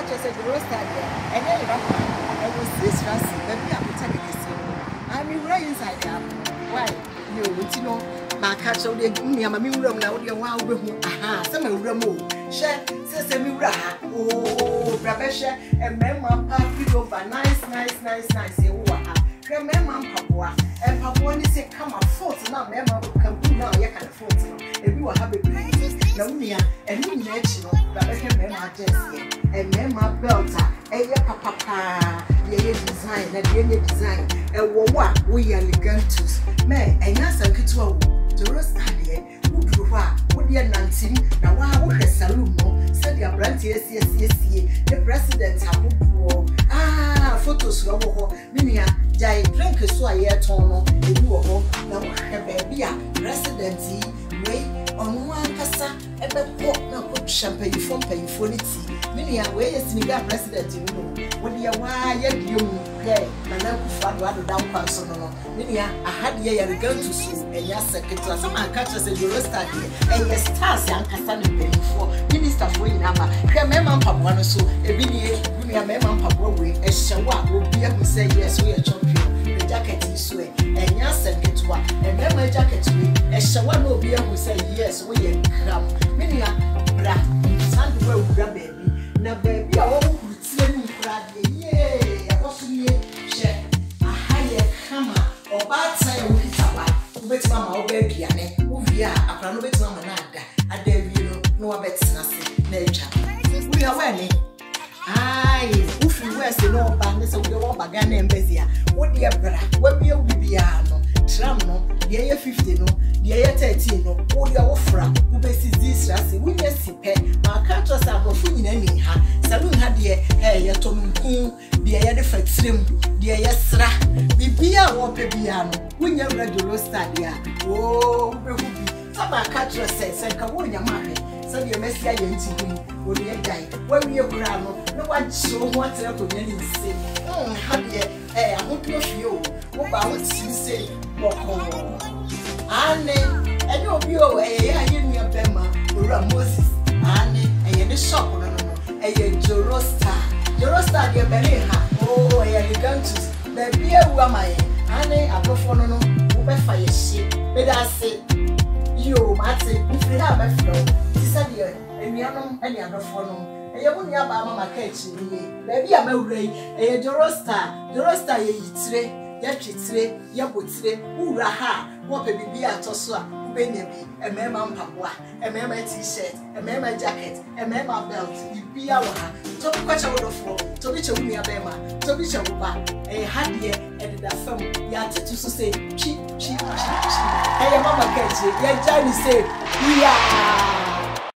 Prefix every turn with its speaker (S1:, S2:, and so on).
S1: catch us at the roaster and then I was this fancy, but we are protecting. I mean, right inside the apple. Why? You know, my catch all the me, I'm a room now, you're wild room. Aha, some of Ramo. Share, says a mirror. Oh, Brabesha, and Mamma, Papi over nice. Remember, Papa, and Papa, you say, come on, fourth now, Mamma, come do now, you can afford it. And we will have a great Namia, and you national, Brabesha, Mamma, Jessie, and Mamma Belta, and Papa, the design, the design, and what we are legantus. May, and yes, I could to roast idea, who do what, would be a Nancy, now why would her saloon, said your brand, yes, the president, photos, Minia, Jay, drink a swire tono, a new home, now her baby, residency, way on one cassa, and the port now put champagne from paying for it. Minia, where is Niga president in you? When you are wired, you play, and now found down personal. Minia, I had ye a girl to see, and yes, secretary, some catches a Eurostar here, and yes, stars young Cassan paying for Minister for Inama, Crememma Papa, so a video, Memma Papa, a shower will be able to say yes, we are champion. The jacket is sweet, and yes, and get one, and then my jacket will, a shower will be able to say yes, we are come. Minia, bra, Sandwell, baby. Now, baby, I won't see you cry, yea, I was here, share a higher hammer or bad side with it. Bet Mamma, baby, and we are a cranobet Mamma, a dare you know about nature. We are winning. Aye, if you were so no bandits of the Wamba Ghana and Bezia, what dear brother, what be a Bibiano, Tramno, the year 15, the year 13, all your offer, who bases this rassy, we just pay, my catchers are before any ha, Saloon had the hair, your Tom Coon, the air the fat slim, the air sra, Bibia or Pebiano, when you're regular stadia. Oh, some are catchers says, and come on your market. So you must say, when you die, when you crown, no one so wants to have any say. How dear, I hope you what about you say, walk home. Anne, and you'll be away, I hear me a Bema, Moses, Anne, and you're the shop, and you're Jorosta, dear Beneha, oh, I am going to, the beer, who am I? Anne, I go for no, who by fire ship, but I say, you, Matty, if you have a flow. And Yanum and Yanafonum, and you won't have Mamma catching me. Maybe I'm a ray, a Jorosta, ye tre, Yabutre, Uraha, what a baby at Tosua, Benjamin, a mamma papa, a mamma t-shirt, a mamma jacket, a mamma belt, you be our to catch out of floor, to reach a woman, to reach a woman, a hand here, and that film, Yat to say, cheap. Hey, Mamma catch it, yeah, Johnny say, yeah.